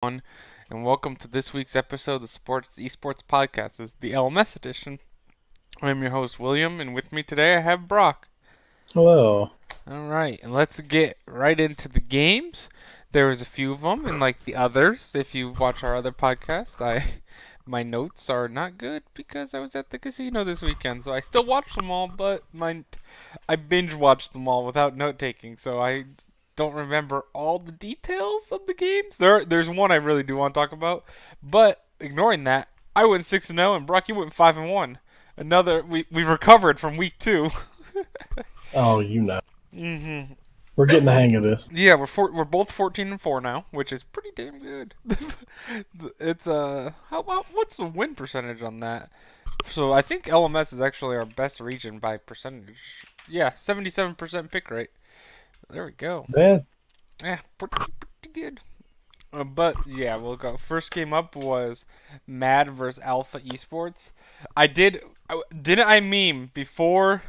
everyone, and welcome to this week's episode of the Esports Podcast. This is the LMS edition. I'm your host, William, and with me today I have Brock. Hello. Alright, and let's get right into the games. There was a few of them, and like the others, if you watch our other podcast, my notes are not good because I was at the casino this weekend, so I still watched them all, but I binge watched them all without note taking, so I don't remember all the details of the games. There's one I really do want to talk about, but ignoring that, I went 6-0 and Brock, you went 5-1. We recovered from week 2. Oh, you know. Mhm. We're getting the hang of this. Yeah, we're both 14-4 now, which is pretty damn good. It's how about what's the win percentage on that? So I think LMS is actually our best region by percentage. Yeah, 77% pick rate. There we go. Man, Yeah, pretty good. But yeah, we'll go. First game up was Mad versus Alpha Esports. Didn't I meme before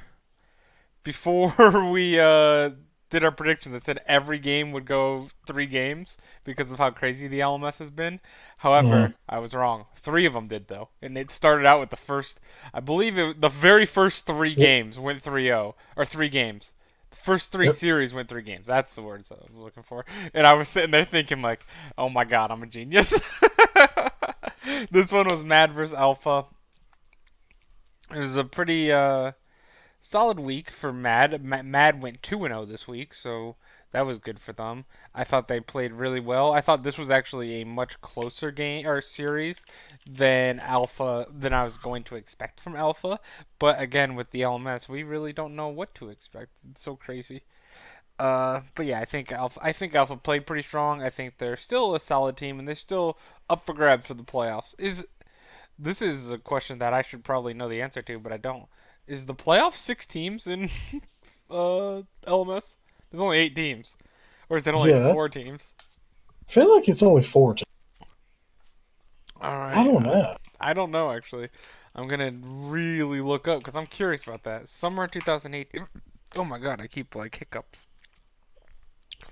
we did our prediction that said every game would go 3 games because of how crazy the LMS has been. mm, However, I was wrong. 3 of them did though, and it started out with the very first three yep, games went 3-0 or 3 games. The first three yep. series went 3 games. That's the words I was looking for. And I was sitting there thinking like, oh my god, I'm a genius. This one was Mad vs Alpha. It was a pretty solid week for Mad. Mad went 2-0 this week, so that was good for them. I thought they played really well. I thought this was actually a much closer game or series than I was going to expect from Alpha. But again, with the LMS, we really don't know what to expect. It's so crazy. But yeah, I think Alpha played pretty strong. I think they're still a solid team, and they're still up for grabs for the playoffs. This is a question that I should probably know the answer to, but I don't. Is the playoff 6 teams in LMS? There's only 8 teams, or is it only Yeah, four teams? I feel like it's only 4. All I right, don't know. I don't know actually. I'm gonna really look up because I'm curious about that. Summer 2008. Oh my god, I keep like hiccups.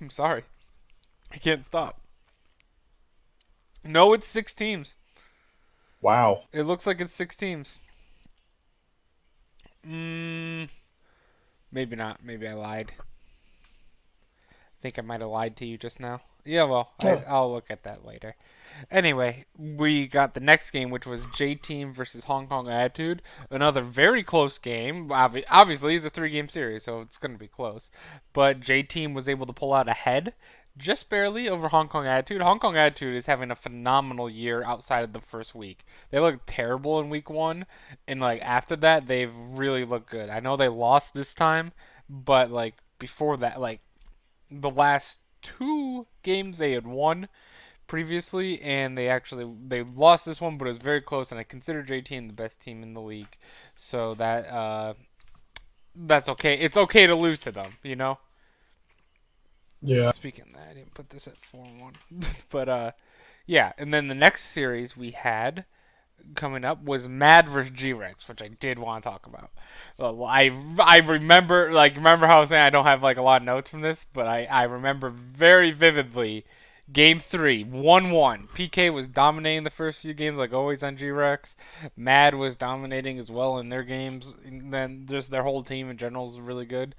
I'm sorry. I can't stop. No, it's 6 teams. Wow. It looks like it's 6 teams. Mm, maybe not. Maybe I lied. Think I might have lied to you just now. Yeah, well, Huh. I'll look at that later. Anyway, we got the next game, which was J Team versus Hong Kong Attitude. Another very close game. Obviously, it's a 3 game series, so it's going to be close. But J Team was able to pull out ahead just barely over Hong Kong Attitude. Hong Kong Attitude is having a phenomenal year outside of the first week. They looked terrible in week 1, and like after that, they've really looked good. I know they lost this time, but like before that, like the last 2 games they had won previously, and they lost this one, but it was very close. And I consider JTN the best team in the league, so that's okay. It's okay to lose to them, you know. Yeah. Speaking of that, I didn't put this at 4-1, but yeah. And then the next series we had coming up was Mad vs G-Rex, which I did want to talk about. Well, I remember how I was saying I don't have like a lot of notes from this, but I remember very vividly. Game 3, 1-1. PK was dominating the first few games, like always on G-Rex. Mad was dominating as well in their games. And then just their whole team in general is really good.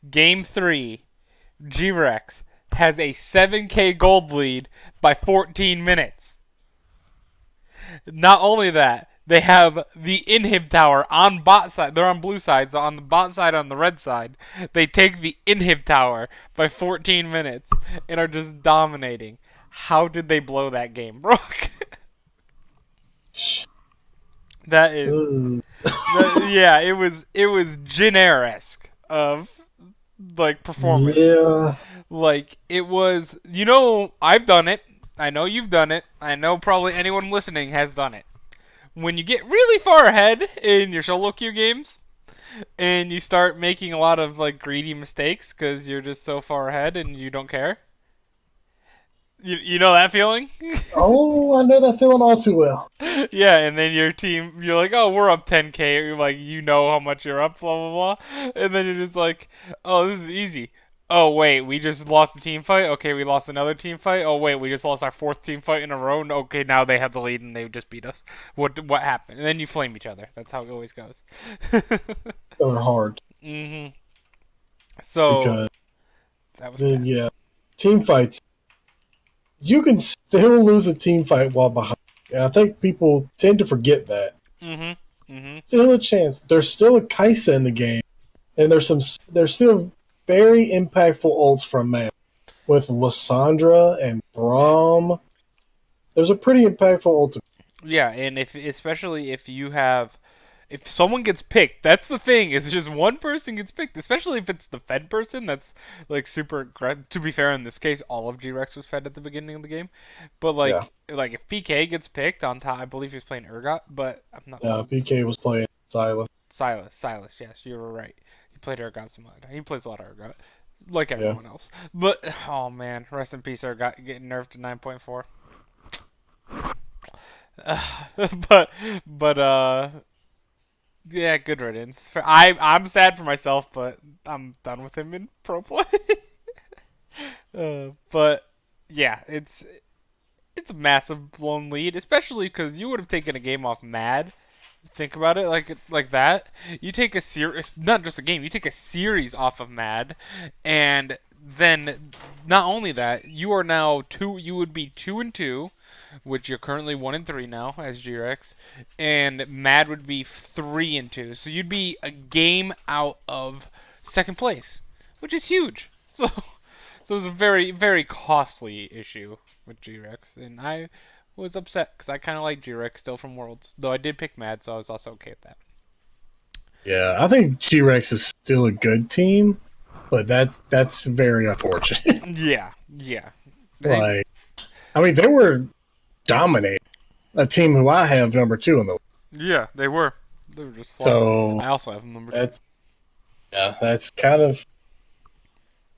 Game 3, G-Rex has a 7K gold lead by 14 minutes. Not only that, they have the inhib tower on bot side. They're on blue side, so on the bot side, on the red side, they take the inhib tower by 14 minutes and are just dominating. How did they blow that game, Brock? that is, Ugh. yeah, it was Jin-esque of like performance. Yeah. Like it was, I've done it. I know you've done it. I know probably anyone listening has done it. When you get really far ahead in your solo queue games and you start making a lot of like greedy mistakes because you're just so far ahead and you don't care. You know that feeling? Oh, I know that feeling all too well. Yeah, and then your team, you're like, oh, we're up 10K. You're like, you know how much you're up, blah, blah, blah. And then you're just like, oh, this is easy. Oh wait, we just lost a team fight. Okay, we lost another team fight. Oh wait, we just lost our fourth team fight in a row. Okay, now they have the lead and they just beat us. What happened? And then you flame each other. That's how it always goes. They're hard hmm So because that was then bad. yeah, team fights. You can still lose a team fight while behind, and I think people tend to forget that. hmm hmm Still a chance. There's still a Kaisa in the game, and there's still very impactful ults from man with Lysandra and Braum. There's a pretty impactful ult. Yeah, and if especially if you have if someone gets picked, that's the thing. Is just one person gets picked, especially if it's the fed person. That's like super. To be fair, in this case, all of G-Rex was fed at the beginning of the game, but Yeah, like if PK gets picked on top, I believe he was playing Urgot, but I'm not positive. PK was playing Silas. Silas. Yes, you were right. He played Urgot some other. He plays a lot of Urgot, like Yeah, everyone else. But oh man, rest in peace, Urgot getting nerfed to 9.4. but but yeah, good riddance. I'm sad for myself, but I'm done with him in pro play. But yeah, it's a massive blown lead, especially because you would have taken a game off Mad. Think about it like that. You take a series, not just a game. You take a series off of Mad, and then not only that, you are now two. You would be 2-2, which you're currently 1-3 now as G-Rex, and Mad would be 3-2. So you'd be a game out of second place, which is huge. So it's a very costly issue with G-Rex, and I was upset because I kind of like G-Rex still from Worlds, though I did pick Mad, so I was also okay with that. yeah. I think G Rex is still a good team, but that's very unfortunate. Yeah. They Like, I mean, they were dominating a team who I have number two in the league. yeah they were just flying. So I also have them number two. that's that's kind of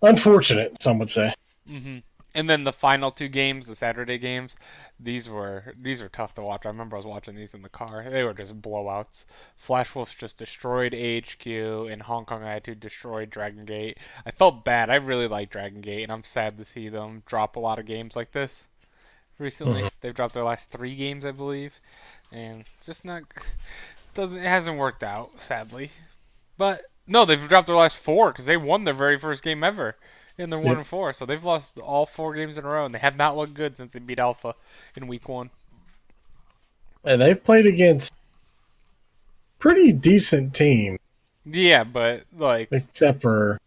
unfortunate. Some would say. hmm And then the final two games, the Saturday games, these were tough to watch. I remember I was watching these in the car. They were just blowouts. Flash Wolves just destroyed AHQ, and Hong Kong I had to destroy Dragon Gate. I felt bad. I really like Dragon Gate, and I'm sad to see them drop a lot of games like this recently. Mhm. They've dropped their last three games, I believe, and just not doesn't it hasn't worked out, sadly. But no, they've dropped their last four because they won their very first game ever, and they're one Yep. and four. So they've lost all four games in a row, and they have not looked good since they beat Alpha in week one. And they've played against pretty decent teams, Yeah, but like, except for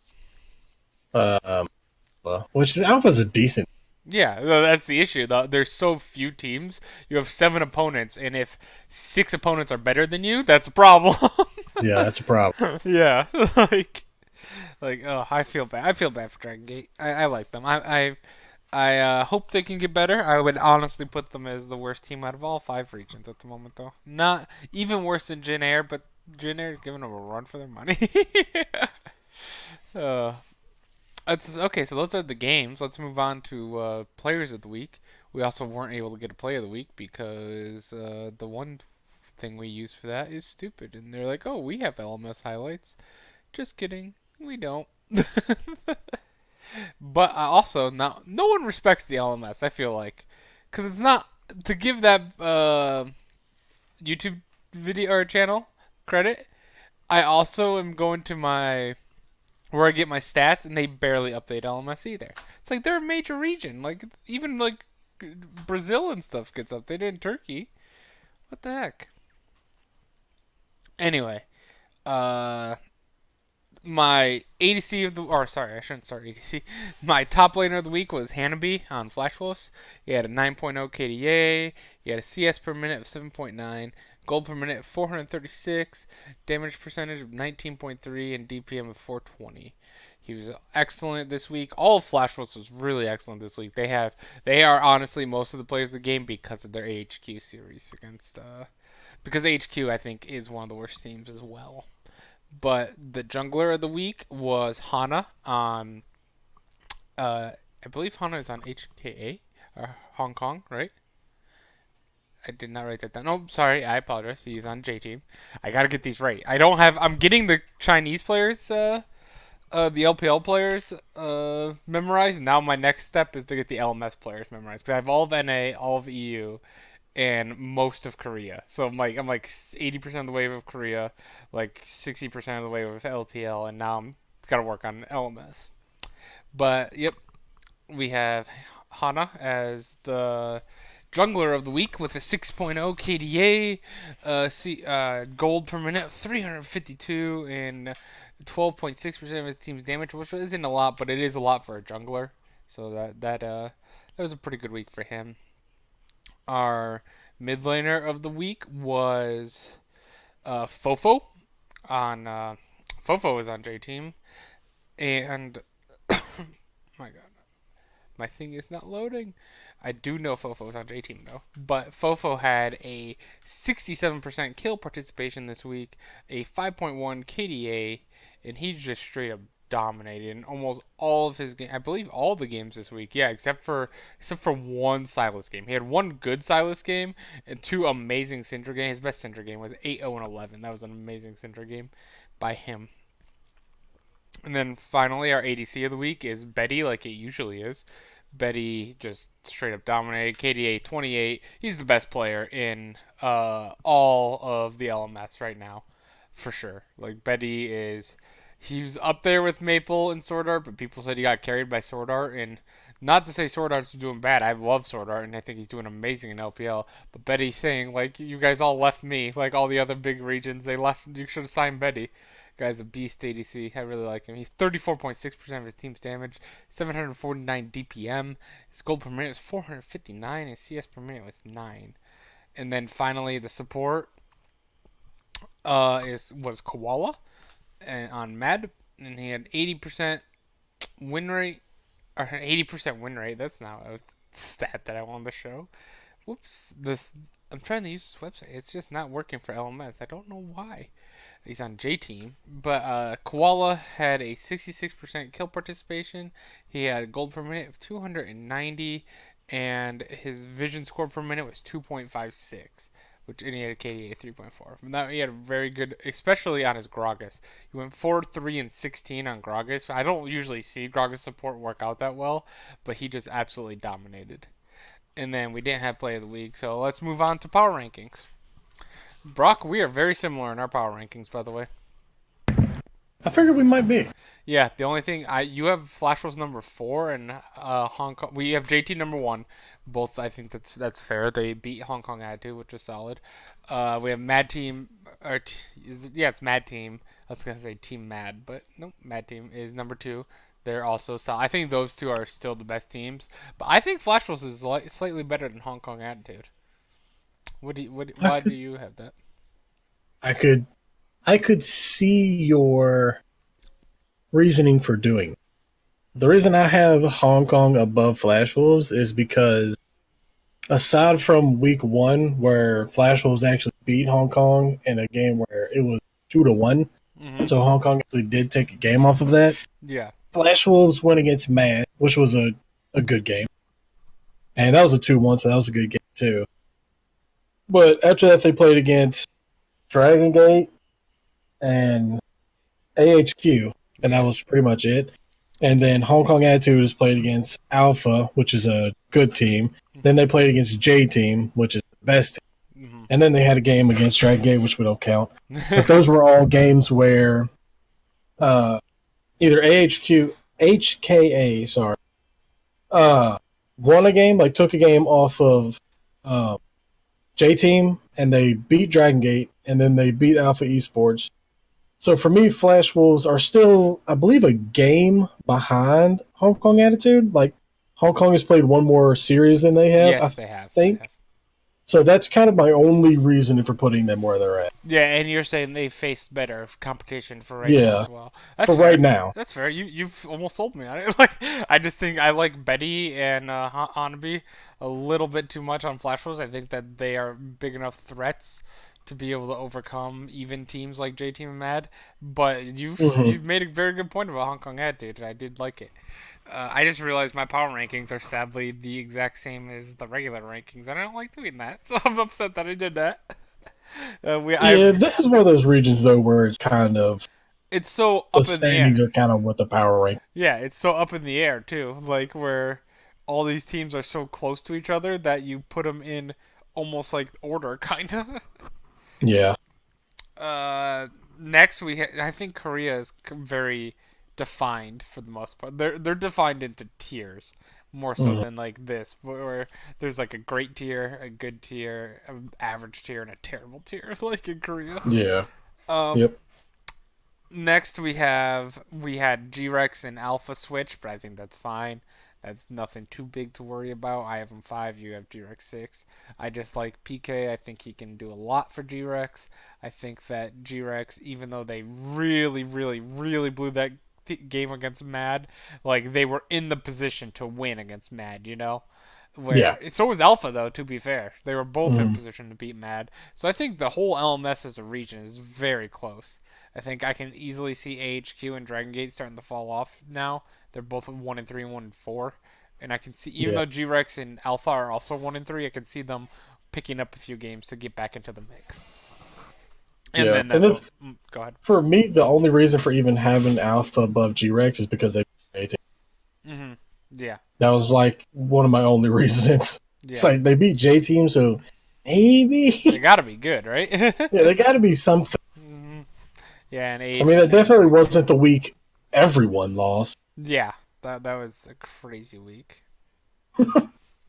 which is Alpha's a decent. yeah, that's the issue. There's so few teams. You have seven opponents, and if six opponents are better than you, that's a problem. Yeah, that's a problem. Yeah, oh, I feel bad. I feel bad for Dragon Gate. I like them. I hope they can get better. I would honestly put them as the worst team out of all five regions at the moment, though. Not even worse than Jin Air, but Jin Air is giving them a run for their money. uh, that's okay. So those are the games. Let's move on to players of the week. We also weren't able to get a player of the week because the one thing we use for that is stupid, and they're like, "Oh, we have LMS highlights." Just kidding. We don't. But also, no one respects the LMS. I feel like, because it's not to give that YouTube video or channel credit. I also am going to my where I get my stats, and they barely update LMS either. It's like they're a major region. Like even like Brazil and stuff gets updated in Turkey. What the heck? Anyway, uh, my ADC of the, or sorry, I shouldn't start ADC. My top laner of the week was Hanabi on Flash Wolves. He had a 9.0 KDA. He had a CS per minute of 7.9, gold per minute of 436, damage percentage of 19.3, and DPM of 420. He was excellent this week. All of Flash Wolves was really excellent this week. They are honestly most of the players of the game because of their AHQ series against because AHQ I think is one of the worst teams as well. But the jungler of the week was Hana on, I believe Hana is on HKA, or Hong Kong, right? I did not write that down. Oh, sorry, I apologize. He's on J Team. I gotta get these right. I don't have. I'm getting the Chinese players the LPL players memorized. Now my next step is to get the LMS players memorized because I have all of NA, all of EU, and most of Korea. So I'm like 80% of the way with Korea, like 60% of the way with LPL, and now I'm got to work on LMS. But yep, we have Hana as the jungler of the week with a 6.0 KDA, gold per minute, 352, and 12.6% of his team's damage, which isn't a lot, but it is a lot for a jungler. So that was a pretty good week for him. Our mid laner of the week was Fofo on Fofo was on J Team, and my God, my thing is not loading. I do know Fofo was on J Team though, but Fofo had a 67% kill participation this week, a 5.1 KDA, and he just straight up dominated in almost all of his games. I believe all the games this week. Yeah, except for one Silas game. He had one good Silas game and two amazing Syndra games. His best Syndra game was 8-0 and 11. That was an amazing Syndra game by him. And then finally, our ADC of the week is Betty, like it usually is. Betty just straight up dominated. KDA 28. He's the best player in all of the LMS right now, for sure. Like Betty is, he's up there with Maple and Sword Art, but people said he got carried by Sword Art. And not to say Sword Art's doing bad. I love Sword Art, and I think he's doing amazing in LPL. But Betty's saying like, you guys all left me, like all the other big regions. They left. You should have signed Betty. Guy's a beast ADC. I really like him. He's 34.6% of his team's damage, 749 DPM. His gold per minute was 459, and CS per minute was 9. And then finally, the support was Koala and on Mad, and he had 80% win rate, or 80% win rate. That's not a stat that I wanted to show. Whoops. I'm trying to use this website. It's just not working for LMS. I don't know why. He's on J Team. But Koala had a 66% kill participation. He had a gold per minute of 290, and his vision score per minute was 2.56, and he had a KDA 3.4. From that, he had a very good, especially on his Gragas. He went 4, 3, and 16 on Gragas. I don't usually see Gragas support work out that well, but he just absolutely dominated. And then we didn't have play of the week, so let's move on to power rankings. Brock, we are very similar in our power rankings, by the way. I figured we might be. Yeah, the only thing you have Flash Wolves number 4 and Hong Kong. We have JT number 1. Both, I think that's fair. They beat Hong Kong Attitude, which is solid. We have Mad Team, yeah, it's Mad Team. I was gonna say Team Mad, but nope, Mad Team is number 2. They're also solid. I think those two are still the best teams, but I think Flash Wolves is slightly better than Hong Kong Attitude. Why do you have that? I could I could see your reasoning for doing. The reason I have Hong Kong above Flash Wolves is because aside from week one where Flash Wolves actually beat Hong Kong in a game where it was 2-1, Mm-hmm. so Hong Kong actually did take a game off of that. Yeah. Flash Wolves went against Mad, which was a good game. And that was a 2-1, so that was a good game too. But after that, they played against Dragon Gate and AHQ, and that was pretty much it. And then Hong Kong Attitude has played against Alpha, which is a good team. Then they played against J Team, which is the best team. Mm-hmm. And then they had a game against Dragon Gate, which we don't count. But those were all games where either HKA, won a game, like took a game off of J Team, and they beat Dragon Gate, and then they beat Alpha Esports. So for me, Flash Wolves are still, I believe, a game behind Hong Kong Attitude. Like Hong Kong has played one more series than they have. Yes, they have. They have. So that's kind of my only reason for putting them where they're at. Yeah, and you're saying they faced better competition for right now as well. That's for fair. right now. That's fair. You've almost sold me on it. Like I just think I like Betty and Hanabi a little bit too much on Flash Wolves. I think that they are big enough threats to be able to overcome even teams like J Team and Mad. But you've made a very good point about Hong Kong Attitude, and I did like it. I just realized my power rankings are sadly the exact same as the regular rankings, and I don't like doing that, so I'm upset that I did that. This is one of those regions though where it's kind of it's so The up in the air. standings are kind of what the power rank. Yeah, it's so up in the air too. Like where all these teams are so close to each other that you put them in almost like order, kind of. Yeah. Next I think Korea is very defined for the most part. They're defined into tiers more so Mhm. than like this, where there's like a great tier, a good tier, an average tier, and a terrible tier, like in Korea. Yeah. Um, Yep. Next we had G-Rex and Alpha Switch, but I think that's fine. That's nothing too big to worry about. I have him 5, you have G-Rex 6. I just like PK. I think he can do a lot for G-Rex. I think that G-Rex, even though they really, really, really blew that game against Mad, like they were in the position to win against Mad, you know? Yeah. Where so was Alpha though, to be fair. They were both in Mhm. position to beat Mad. So I think the whole LMS as a region is very close. I think I can easily see AHQ and Dragon Gate starting to fall off now. They're both 1-3 and 1-4. And I can see even Yeah. though G Rex and Alpha are also 1-3, I can see them picking up a few games to get back into the mix. And Yeah. then And that's then what go ahead. for me, the only reason for even having Alpha above G Rex is because they beat Mhm. Yeah. that was like one of my only reasons. It's Yeah. like they beat J Team, so They maybe got to be good, right? yeah, they got to be something. Mhm. Yeah, and I mean, it AHQ. definitely wasn't the week everyone lost. Yeah. That was a crazy week.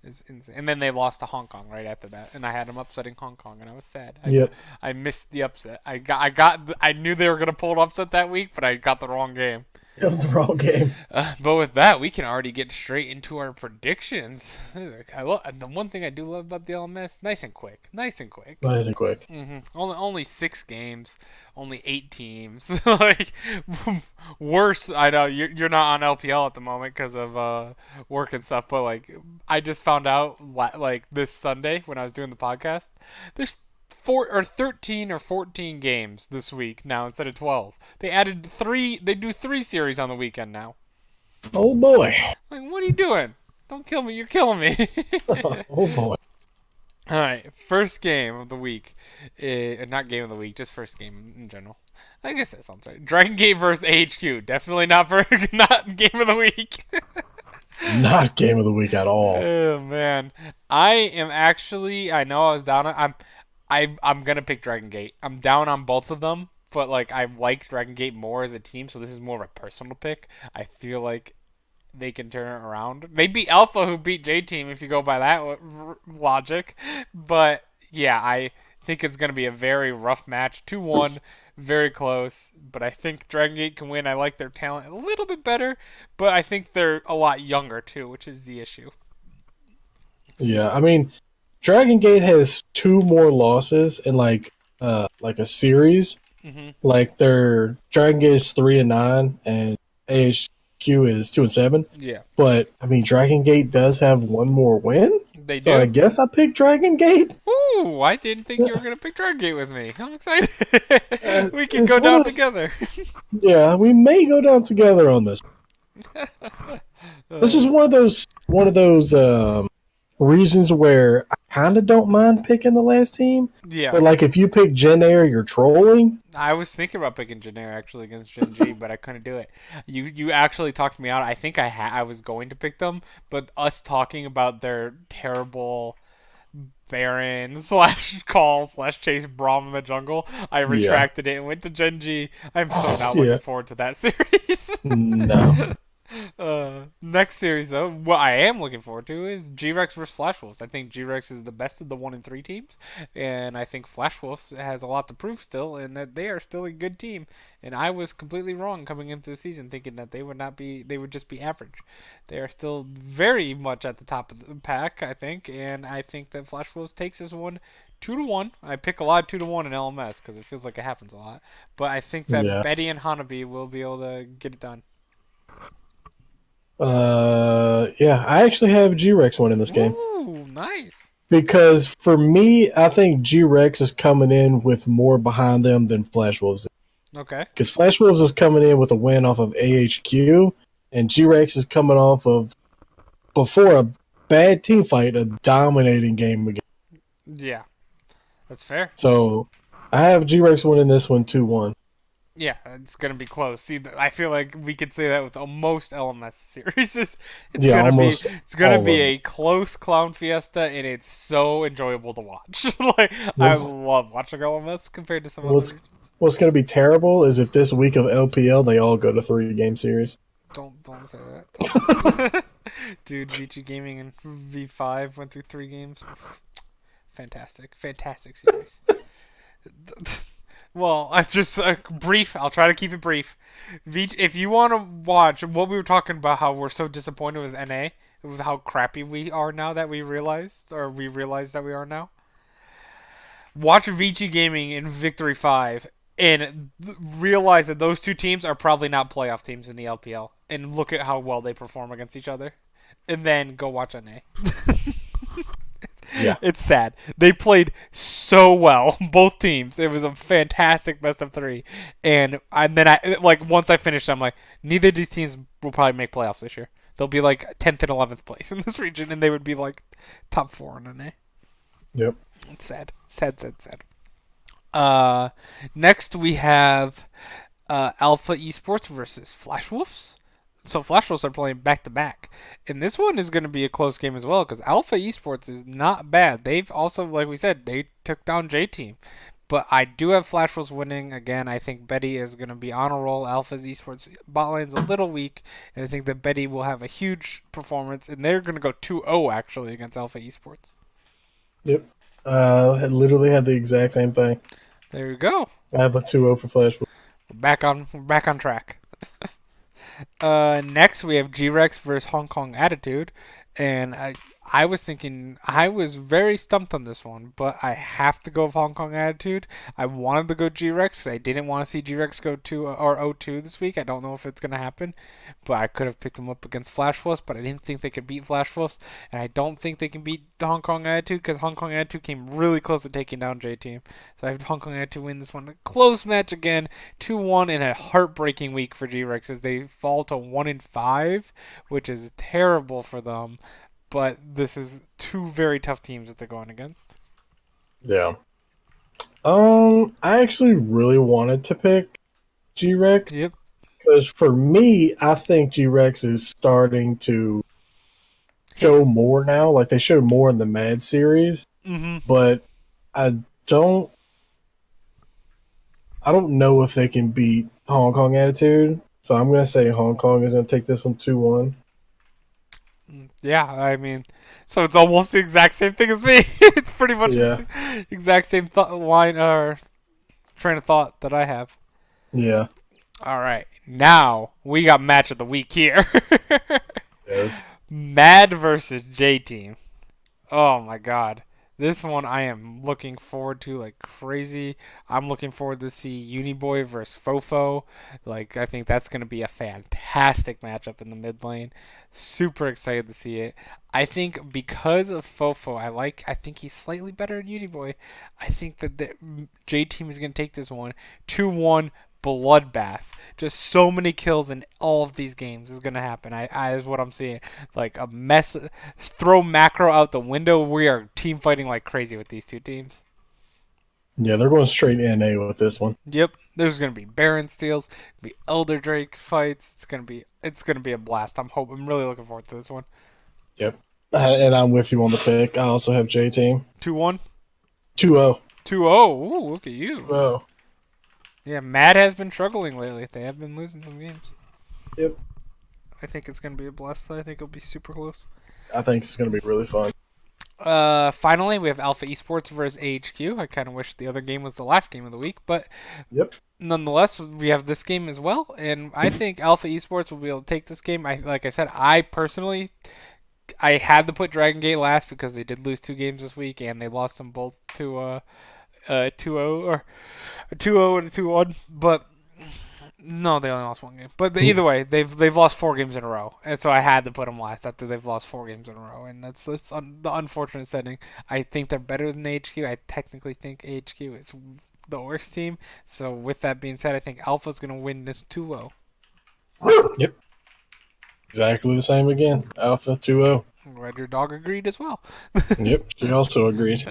It's insane. And then they lost to Hong Kong right after that, and I had them upsetting Hong Kong, and I was sad. Yep, I missed the upset. I knew they were gonna pull an upset that week, but I got the wrong game. it was the wrong game. But with that, we can already get straight into our predictions. The one thing I do love about the LMS, nice and quick, nice and quick. Nice and quick. Only 6 games, only 8 teams. Like worse. I know you're not on LPL at the moment because of work and stuff. But like I just found out like this Sunday when I was doing the podcast, there's 13 or 14 games this week now instead of 12. They added 3. They do 3 series on the weekend now. Oh boy. Like what are you doing? Don't kill me. You're killing me. Oh boy. All right, first game of the week, not game of the week, just first game in general. I guess that sounds right. Dragon Gate versus AHQ, definitely not for not game of the week. Not game of the week at all. Oh man, I am actually. I know I was down. I'm gonna pick Dragon Gate. I'm down on both of them, but like I like Dragon Gate more as a team, so this is more of a personal pick. I feel like they can turn it around. They beat Alpha, who beat J Team, if you go by that logic. But yeah, I think it's going to be a very rough match. 2-1, very close. But I think Dragon Gate can win. I like their talent a little bit better, but I think they're a lot younger too, which is the issue. Yeah, I mean, Dragon Gate has two more losses in like a series. Hmm. Like their Dragon Gate is 3-9 and AHQ is 2-7. Yeah, But I mean, Dragon Gate does have one more win, they so I do. guess I picked Dragon Gate. Ooh, I didn't think you were going to pick Dragon Gate with me. I'm excited. We can It's go one down of those, together. yeah, we may go down together on this. This is one of those reasons where I kind of don't mind picking the last team, Yeah. but like if you pick Gen Air, you're trolling. I was thinking about picking Janair actually against Gen G, but I couldn't do it. You actually talked me out. I think I was going to pick them, but us talking about their terrible Baron slash call slash chase Braum in the jungle, I Yeah, retracted it and went to Gen G. I'm so not looking yeah, forward to that series. no, Next series though, what I am looking forward to is G-Rex versus Flash Wolves. I think G-Rex is the best of the 1-3 teams, and I think Flash Wolves has a lot to prove still, and that they are still a good team. And I was completely wrong coming into the season, thinking that they would not be, they would just be average. They are still very much at the top of the pack, I think, and I think that Flash Wolves takes this one 2-1. I pick a lot of 2-1 in LMS because it feels like it happens a lot, but I think that yeah. Betty and Hanabi will be able to get it done. Yeah, I actually have G Rex winning this game Ooh, nice. because for me, I think G Rex is coming in with more behind them than Flash Wolves. Okay. Because Flash Wolves is coming in with a win off of AHQ, and G Rex is coming off of before a bad team fight, a dominating game again. Yeah, that's fair. So I have G Rex winning this one 2-1. Yeah, it's gonna be close. See, I feel like we could say that with most LMS series. It's Yeah, gonna be almost it's gonna all be of them. a close clown fiesta, and it's so enjoyable to watch. Like I What's love watching LMS compared to some other what's regions. what's going to be terrible is if this week of LPL they all go to 3 game series. Don't say that. Don't. Dude, VG Gaming and V5 went through 3 games. Fantastic, fantastic series. Well, I just brief. I'll try to keep it brief. If you want to watch what we were talking about, how we're so disappointed with NA, with how crappy we are now that we realized that we are now. Watch VG Gaming in Victory 5 and realize that those two teams are probably not playoff teams in the LPL, and look at how well they perform against each other, and then go watch NA. Yeah. It's sad. They played so well, both teams. It was a fantastic best of 3. And then I like once I finished, I'm like, neither of these teams will probably make playoffs this year. They'll be like 10th and 11th place in this region, and they would be like top 4 in NA. Yep. It's sad, sad, sad, sad. Uh, Next we have Alpha Esports versus Flash Wolves. So Flash Wolves are playing back to back, and this one is going to be a close game as well because Alpha Esports is not bad. They've also, like we said, they took down J Team, but I do have Flash Wolves winning again. I think Betty is going to be on a roll. Alpha's Esports bot lane's a little weak, and I think that Betty will have a huge performance, and they're going to go 2-0 actually against Alpha Esports. Yep. I literally had the exact same thing. There you go. I have a 2-0 for Flash. We're back on track. Next we have G-Rex versus Hong Kong Attitude, and I was thinking I was very stumped on this one, but I have to go with Hong Kong Attitude. I wanted to go G-Rex because I didn't want to see G-Rex go 2 or 0-2 this week. I don't know if it's gonna happen, but I could have picked them up against Flash Wolves, but I didn't think they could beat Flash Wolves, and I don't think they can beat Hong Kong Attitude because Hong Kong Attitude came really close to taking down J Team. So I have Hong Kong Attitude win this one. A close match again, 2-1 in a heartbreaking week for G-Rex as they fall to 1-5, which is terrible for them. But this is two very tough teams that they're going against. Yeah. I actually really wanted to pick G-Rex Yep. because for me, I think G-Rex is starting to show more now. Like they showed more in the Mad series, Mm-hmm. but I don't I don't know if they can beat Hong Kong Attitude. So I'm gonna say Hong Kong is gonna take this one 2-1. Yeah, I mean, so it's almost the exact same thing as me. It's pretty much Yeah. the exact same line or train of thought that I have. Yeah. All right, now we got match of the week here. Yes. Mad versus J Team. Oh my god. This one I am looking forward to like crazy. I'm looking forward to see Uniboy versus Fofo. Like I think that's going to be a fantastic matchup in the mid lane. Super excited to see it. I think because of Fofo, I think he's slightly better than Uniboy. I think that the J Team is going to take this one 2-1 bloodbath. Just so many kills in all of these games is gonna happen. I is what I'm seeing. Like a mess. Throw macro out the window. We are team fighting like crazy with these two teams. Yeah, they're going straight NA with this one. Yep. There's gonna be Baron steals, be Elder Drake fights. It's gonna be a blast. I'm really looking forward to this one. Yep. And I'm with you on the pick. I also have J Team. 2-1. 2-0. 2-0. Ooh, look at you. 2-0. Yeah, Mad has been struggling lately. They have been losing some games. Yep. I think it's gonna be a blast. I think it'll be super close. I think it's going to be really fun. Finally, we have Alpha Esports versus AHQ. I kind of wish the other game was the last game of the week, but Yep. nonetheless, we have this game as well, and I think Alpha Esports will be able to take this game. Like I said, I personally, I had to put Dragon Gate last because they did lose 2 games this week, and they lost them both to 2-0 or a 2-0 and a 2-1, but. No, they only lost 1 game. But either way, they've lost 4 games in a row, and so I had to put them last after they've lost 4 games in a row, and that's the unfortunate setting. I think they're better than HQ. I technically think HQ is the worst team. So with that being said, I think Alpha's gonna win this 2-0. Yep. Exactly the same again. Alpha 2-0. I'm glad your dog agreed as well. Yep. She also agreed.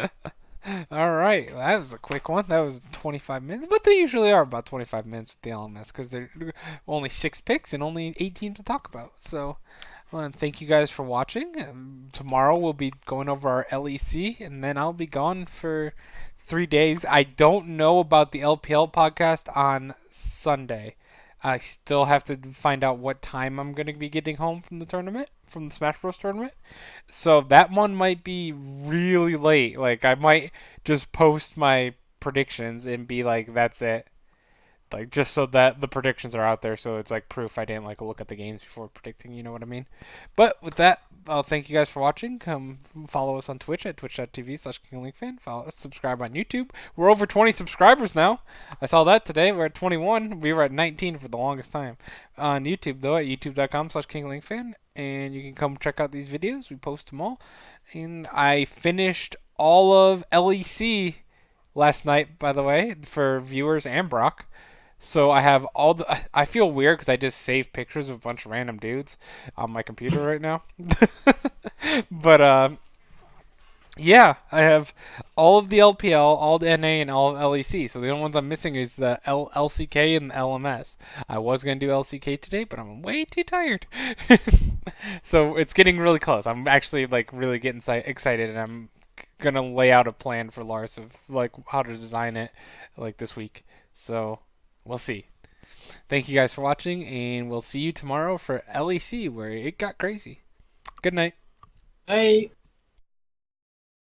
All right, well, that was a quick one. That was 25 minutes, but they usually are about 25 minutes with the LMS because they're only 6 picks and only 8 teams to talk about. So, well, and thank you guys for watching. Tomorrow we'll be going over our LEC, and then I'll be gone for 3 days. I don't know about the LPL podcast on Sunday. I still have to find out what time I'm going to be getting home from the tournament, from the Smash Bros. Tournament. So that one might be really late. Like I might just post my predictions and be like, "That's it." Like just so that the predictions are out there, so it's like proof I didn't like look at the games before predicting. You know what I mean? But with that, I'll thank you guys for watching. Come follow us on Twitch at twitch.tv/KingLinkFan. Follow us, subscribe on YouTube. We're over 20 subscribers now. I saw that today. We're at 21. We were at 19 for the longest time. On YouTube though, at youtube.com/KingLinkFan, and you can come check out these videos. We post them all. And I finished all of LEC last night, by the way, for viewers and Brock. So I have all the. I feel weird because I just saved pictures of a bunch of random dudes on my computer right now. But yeah, I have all of the LPL, all the NA, and all of LEC. So the only ones I'm missing is the LCK and the LMS. I was gonna do LCK today, but I'm way too tired. So it's getting really close. I'm actually like really getting excited, and I'm gonna lay out a plan for Lars of like how to design it like this week. So we'll see. Thank you guys for watching, and we'll see you tomorrow for LEC where it got crazy. Good night. Hey.